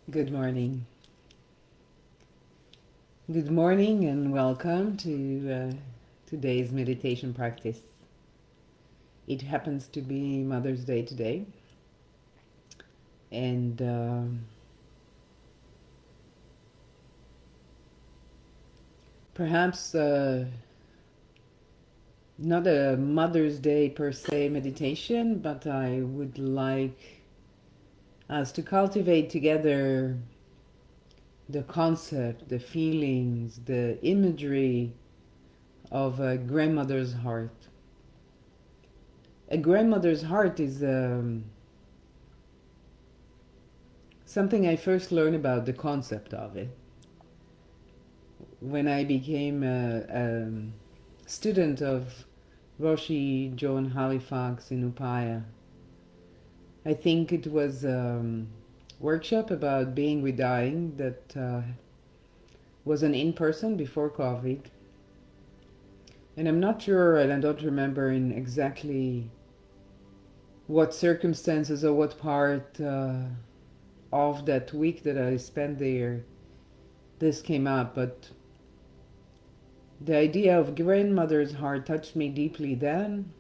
Good morning. Good morning and welcome to today's meditation practice. It happens to be Mother's Day today, and perhaps not a Mother's Day per se meditation, but I would like us to cultivate together the concept, the feelings, the imagery of a grandmother's heart. A grandmother's heart is something I first learned about the concept of it when I became a student of Roshi Joan Halifax in Upaya. I think it was a workshop about being with dying that was an in-person before COVID. And I'm not sure, and I don't remember in exactly what circumstances or what part of that week that I spent there this came up, but the idea of grandmother's heart touched me deeply then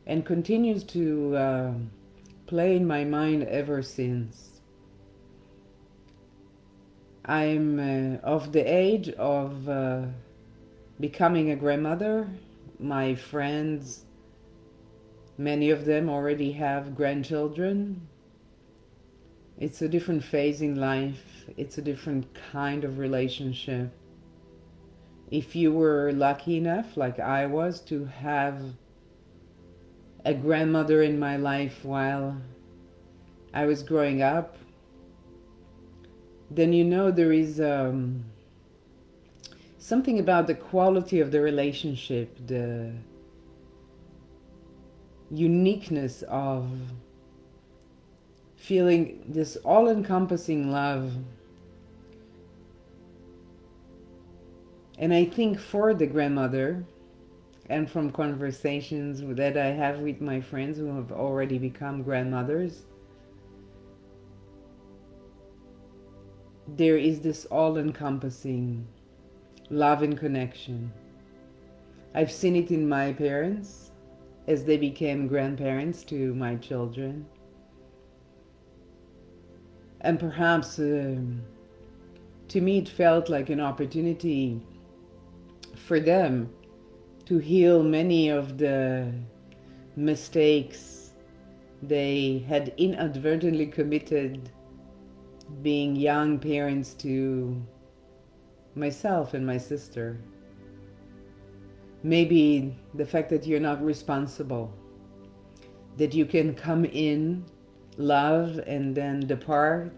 and continues to play in my mind ever since. I'm of the age of becoming a grandmother. My friends, many of them already have grandchildren. It's a different phase in life. It's a different kind of relationship. If you were lucky enough, like I was, to have a grandmother in my life while I was growing up, then you know there is something about the quality of the relationship, the uniqueness of feeling this all-encompassing love. And I think for the grandmother, and from conversations that I have with my friends who have already become grandmothers, there is this all-encompassing love and connection. I've seen it in my parents as they became grandparents to my children. And perhaps to me it felt like an opportunity for them to heal many of the mistakes they had inadvertently committed being young parents to myself and my sister. Maybe the fact that you're not responsible, that you can come in, love, and then depart.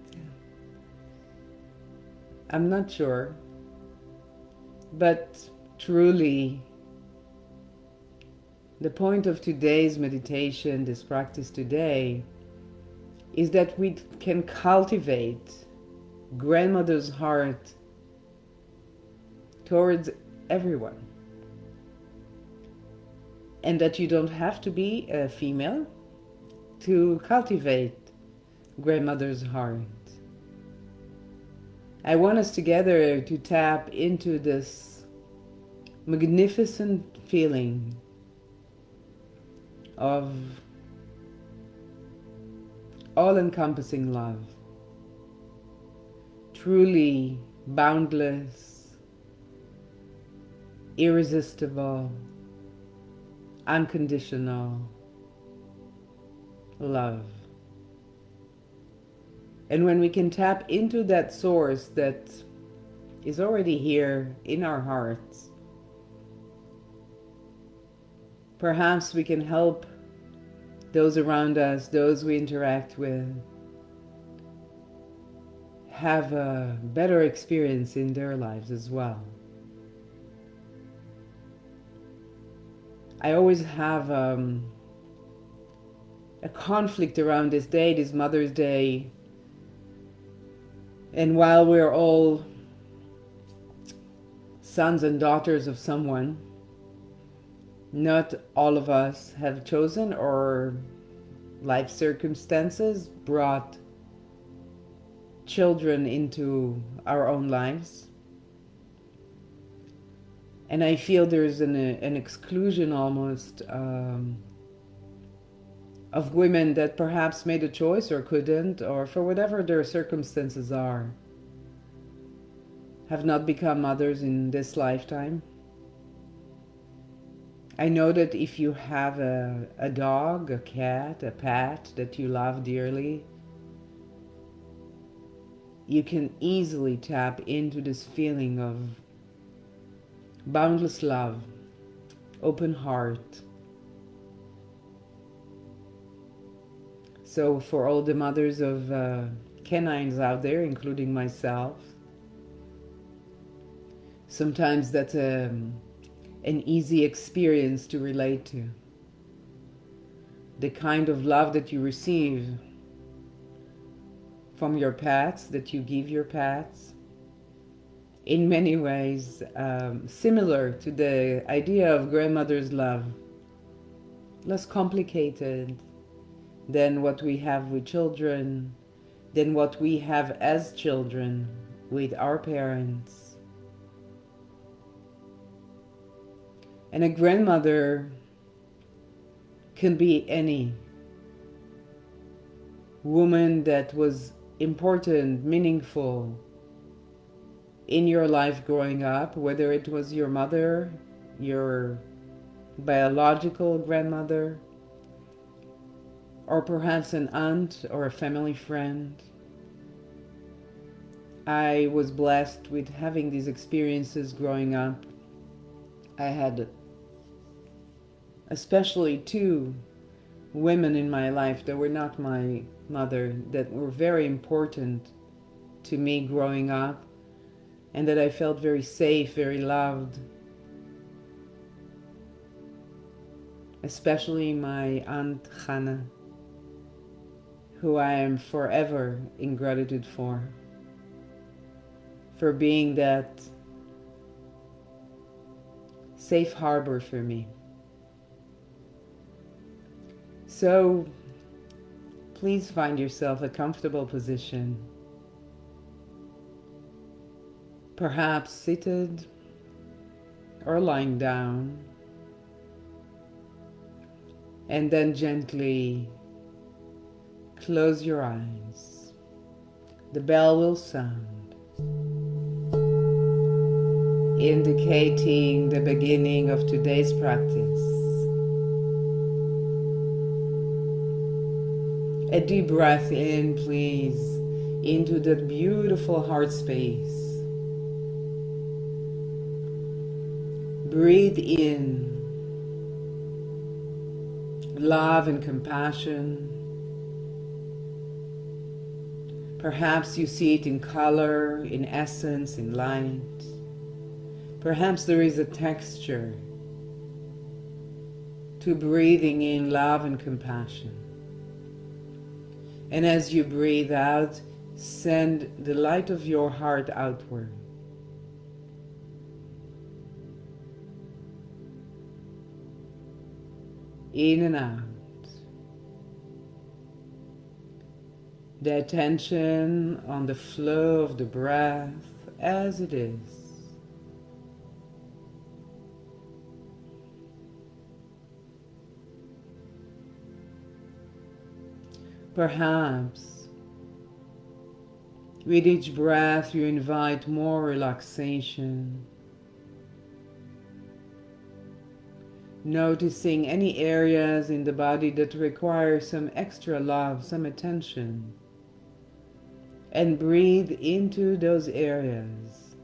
I'm not sure. But truly, the point of today's meditation, this practice today, is that we can cultivate grandmother's heart towards everyone. And that you don't have to be a female to cultivate grandmother's heart. I want us together to tap into this magnificent feeling of all-encompassing love, truly boundless, irresistible, unconditional love. And when we can tap into that source that is already here in our hearts, perhaps we can help those around us, those we interact with, have a better experience in their lives as well. I always have a conflict around this day, this Mother's Day. And while we're all sons and daughters of someone, not all of us have chosen, or life circumstances brought children into our own lives. And I feel there's an exclusion almost of women that perhaps made a choice or couldn't, or for whatever their circumstances are, have not become mothers in this lifetime. I know that if you have a dog, a cat, a pet that you love dearly, you can easily tap into this feeling of boundless love, open heart. So for all the mothers of canines out there, including myself, sometimes that's an easy experience to relate to. The kind of love that you receive from your pets, that you give your pets, in many ways similar to the idea of grandmother's love, less complicated than what we have with children, than what we have as children with our parents. And a grandmother can be any woman that was important, meaningful in your life growing up, whether it was your mother, your biological grandmother, or perhaps an aunt or a family friend. I was blessed with having these experiences growing up. I had especially two women in my life that were not my mother, that were very important to me growing up, and that I felt very safe, very loved. Especially my Aunt Hannah, who I am forever in gratitude for being that safe harbor for me. So please find yourself a comfortable position, perhaps seated or lying down, and then gently close your eyes. The bell will sound, indicating the beginning of today's practice. A deep breath in, please, into that beautiful heart space. Breathe in love and compassion. Perhaps you see it in color, in essence, in light. Perhaps there is a texture to breathing in love and compassion. And as you breathe out, send the light of your heart outward. In and out. The attention on the flow of the breath as it is. Perhaps with each breath you invite more relaxation, noticing any areas in the body that require some extra love, some attention, and breathe into those areas.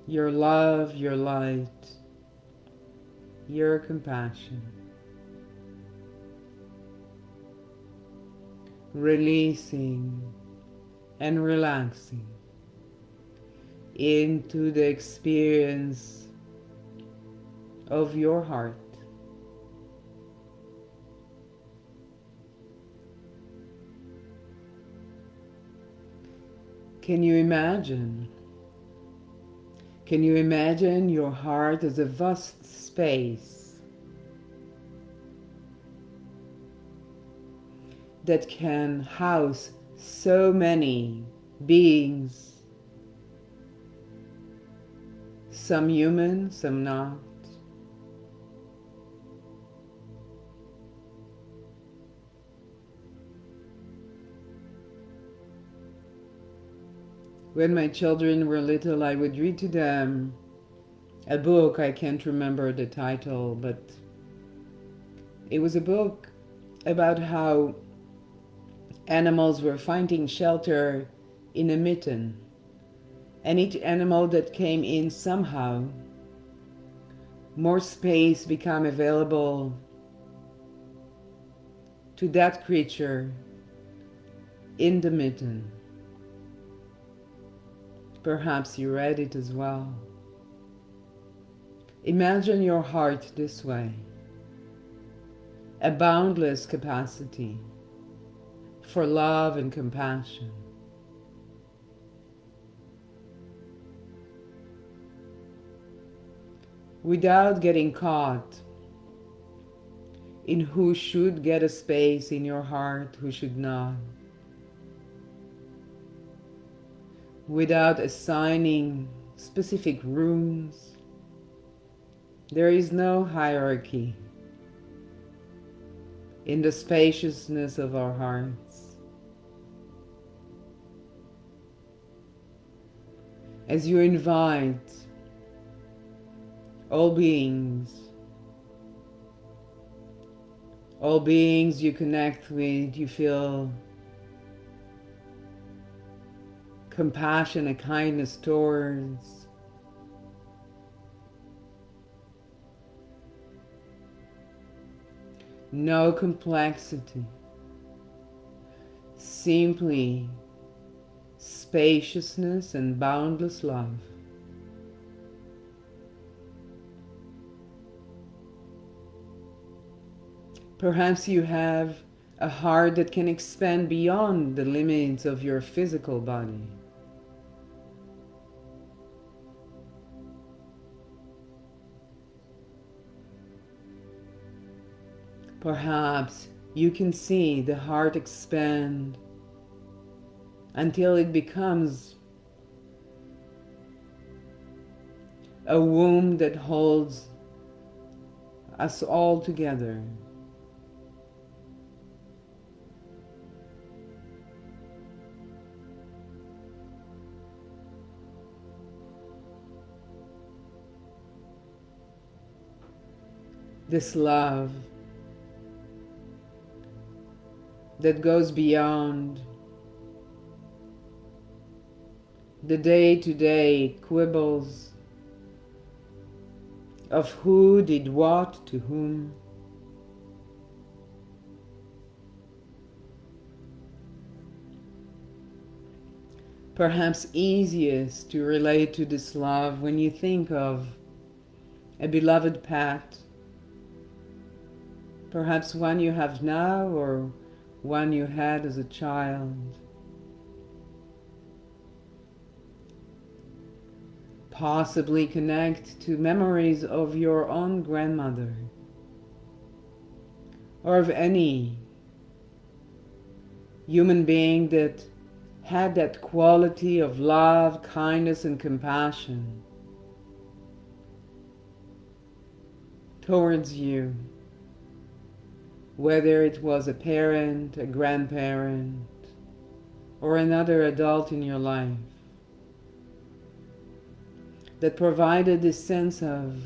Your love, your light, your compassion. Releasing and relaxing into the experience of your heart. Can you imagine? Can you imagine your heart as a vast space? that can house so many beings, some human, some not. When my children were little, I would read to them a book. I can't remember the title, but it was a book about how animals were finding shelter in a mitten. And each animal that came in somehow, more space became available to that creature in the mitten. Perhaps you read it as well. Imagine your heart this way: a boundless capacity for love and compassion. Without getting caught in who should get a space in your heart, who should not. Without assigning specific rooms. There is no hierarchy in the spaciousness of our hearts. As you invite all beings you connect with, you feel compassion and kindness towards. No complexity, simply spaciousness and boundless love. Perhaps you have a heart that can expand beyond the limits of your physical body. Perhaps you can see the heart expand until it becomes a womb that holds us all together. This love that goes beyond the day-to-day quibbles of who did what to whom. Perhaps easiest to relate to this love when you think of a beloved pet, perhaps one you have now or one you had as a child. Possibly connect to memories of your own grandmother or of any human being that had that quality of love, kindness, and compassion towards you. Whether it was a parent, a grandparent, or another adult in your life that provided this sense of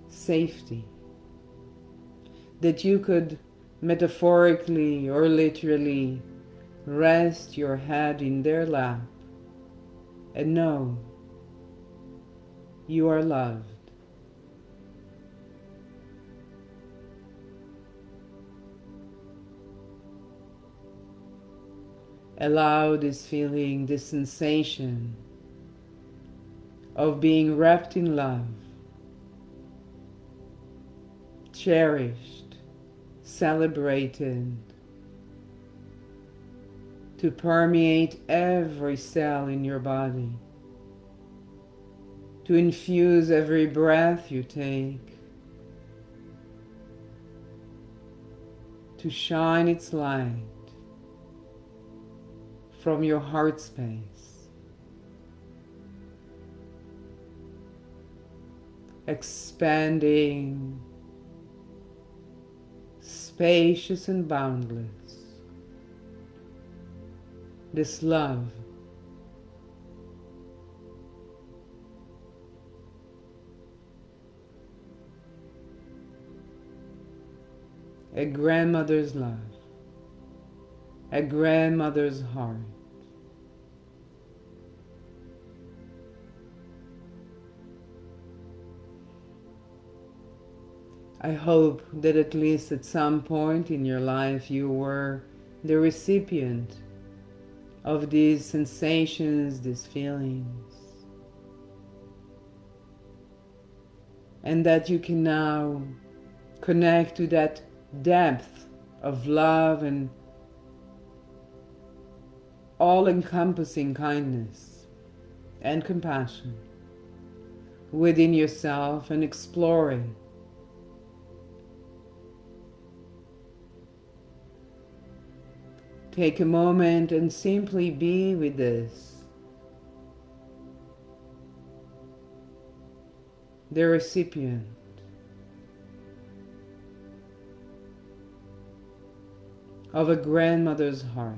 safety, that you could metaphorically or literally rest your head in their lap and know you are loved. Allow this feeling, this sensation of being wrapped in love, cherished, celebrated, to permeate every cell in your body, to infuse every breath you take, to shine its light from your heart space, expanding, spacious and boundless, this love. A grandmother's love, a grandmother's heart. I hope that at least at some point in your life you were the recipient of these sensations, these feelings, and that you can now connect to that depth of love and all-encompassing kindness and compassion within yourself and explore it. Take a moment and simply be with this, the recipient of a grandmother's heart.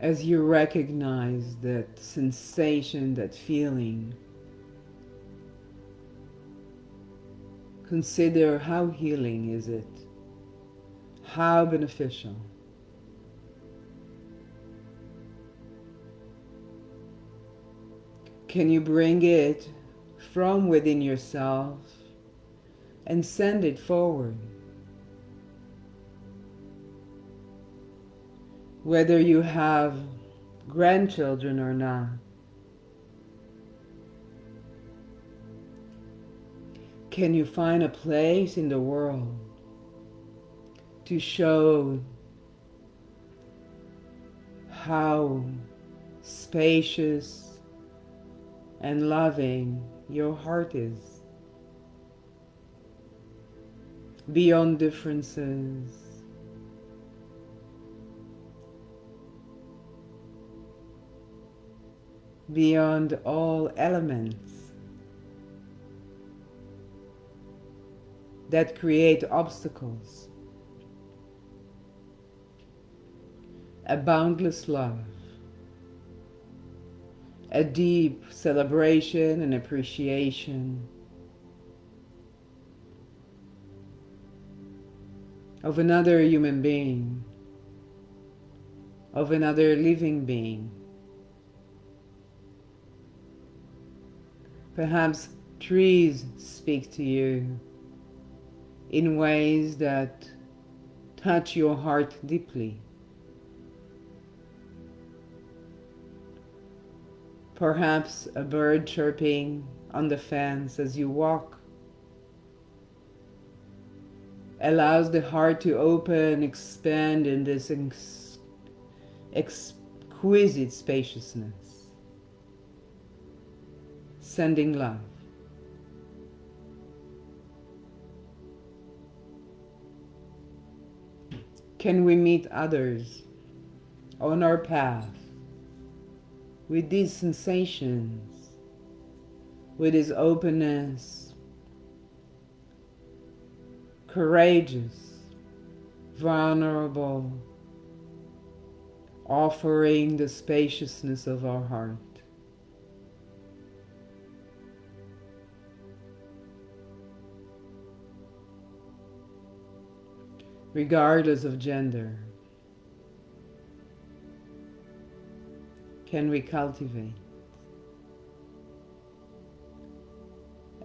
As you recognize that sensation, that feeling, consider how healing is it, how beneficial. Can you bring it from within yourself and send it forward? Whether you have grandchildren or not, can you find a place in the world to show how spacious and loving your heart is, beyond differences, beyond all elements that create obstacles? A boundless love, a deep celebration and appreciation of another human being, of another living being. Perhaps trees speak to you in ways that touch your heart deeply. Perhaps a bird chirping on the fence as you walk allows the heart to open, expand in this exquisite spaciousness, sending love. Can we meet others on our path with these sensations, with this openness, courageous, vulnerable, offering the spaciousness of our heart? Regardless of gender, can we cultivate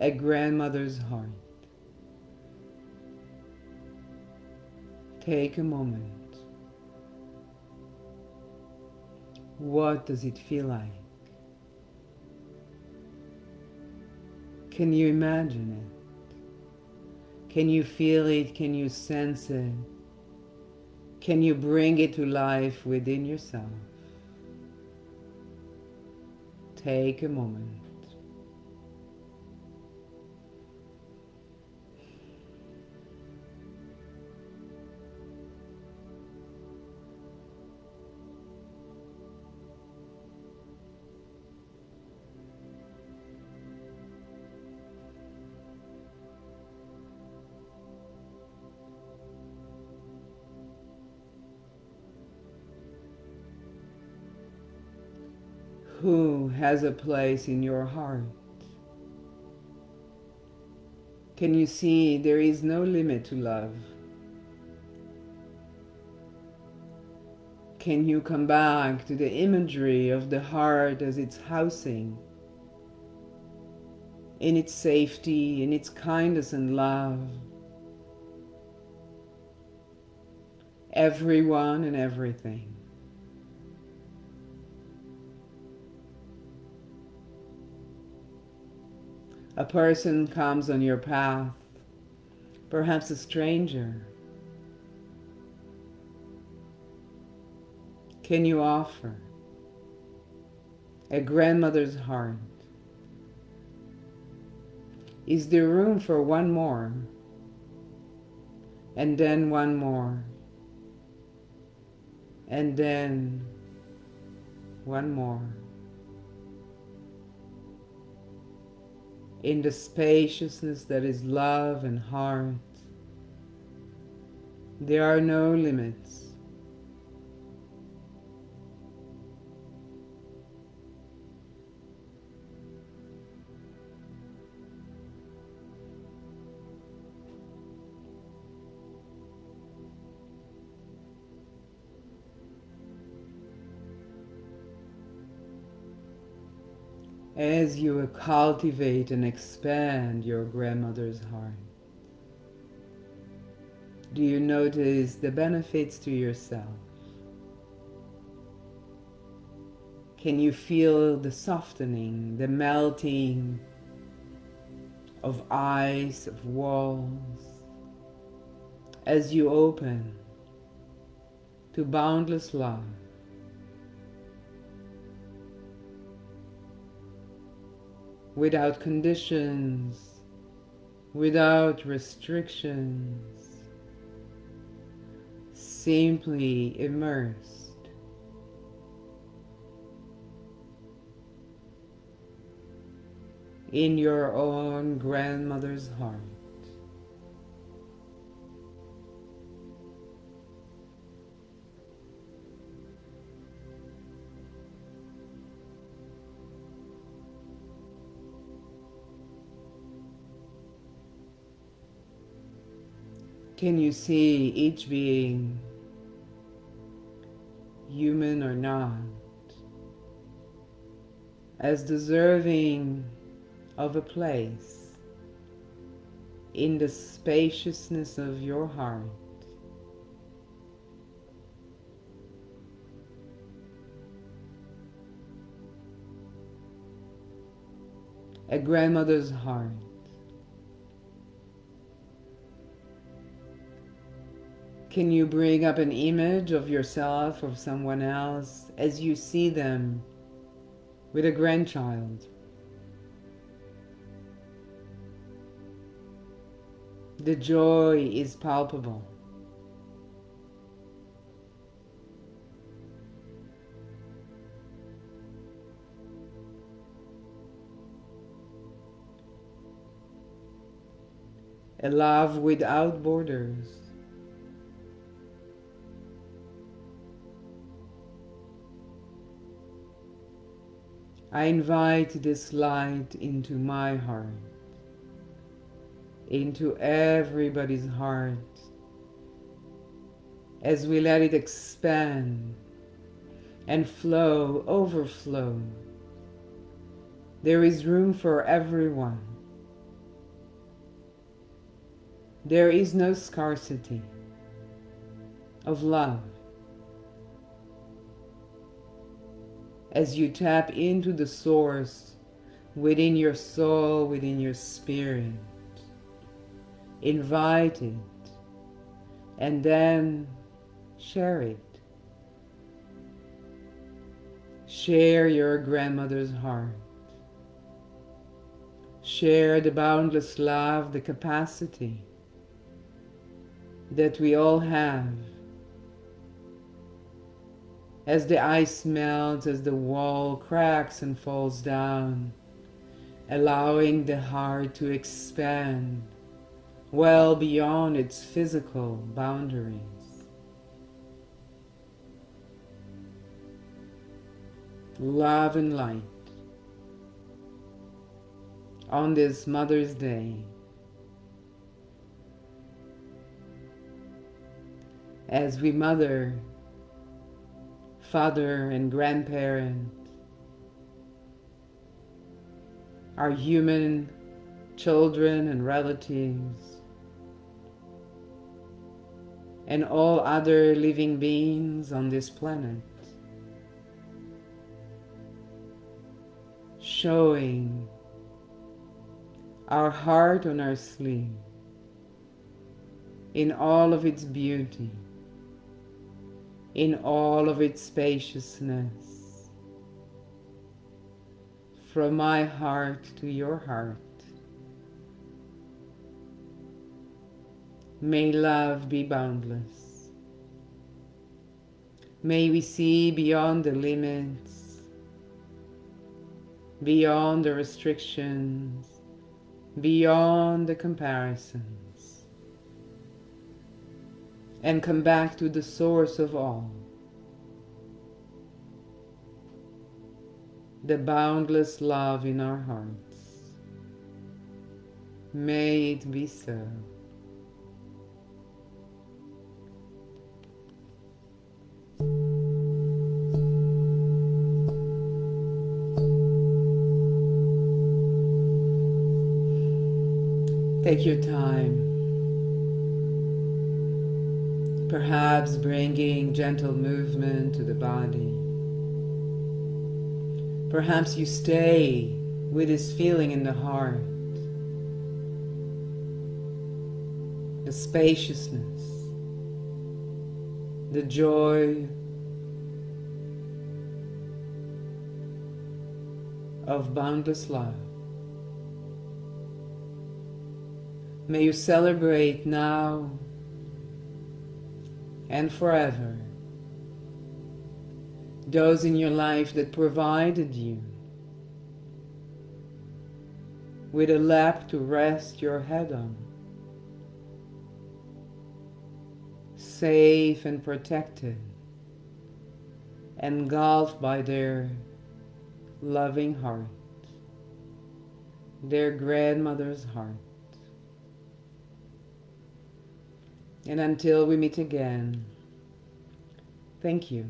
a grandmother's heart? Take a moment What does it feel like? Can you imagine it? Can you feel it? Can you sense it? Can you bring it to life within yourself? Take a moment. Who has a place in your heart? Can you see there is no limit to love? Can you come back to the imagery of the heart as its housing, in its safety, in its kindness and love? Everyone and everything. A person comes on your path, perhaps a stranger. Can you offer a grandmother's heart? Is there room for one more? And then one more? And then one more? In the spaciousness that is love and heart, there are no limits. As you cultivate and expand your grandmother's heart, do you notice the benefits to yourself? Can you feel the softening, the melting of ice, of walls, as you open to boundless love? Without conditions, without restrictions, simply immersed in your own grandmother's heart. Can you see each being, human or not, as deserving of a place in the spaciousness of your heart? A grandmother's heart. Can you bring up an image of yourself or someone else as you see them with a grandchild? The joy is palpable. A love without borders. I invite this light into my heart, into everybody's heart, as we let it expand and flow, overflow. There is room for everyone. There is no scarcity of love. as you tap into the source within your soul, within your spirit. Invite it and then share it. Share your grandmother's heart. Share the boundless love, the capacity that we all have. As the ice melts, as the wall cracks and falls down, allowing the heart to expand well beyond its physical boundaries. Love and light on this Mother's Day, as we mother, father, and grandparent our human children and relatives, and all other living beings on this planet, showing our heart on our sleeve in all of its beauty, in all of its spaciousness, from my heart to your heart. May love be boundless. May we see beyond the limits, beyond the restrictions, beyond the comparisons, and come back to the source of all, the boundless love in our hearts. May it be so. Take your time, perhaps bringing gentle movement to the body. Perhaps you stay with this feeling in the heart, the spaciousness, the joy of boundless love. May you celebrate now and forever those in your life that provided you with a lap to rest your head on, safe and protected, engulfed by their loving heart, their grandmother's heart. And until we meet again, thank you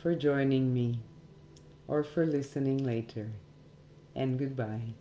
for joining me or for listening later, and goodbye.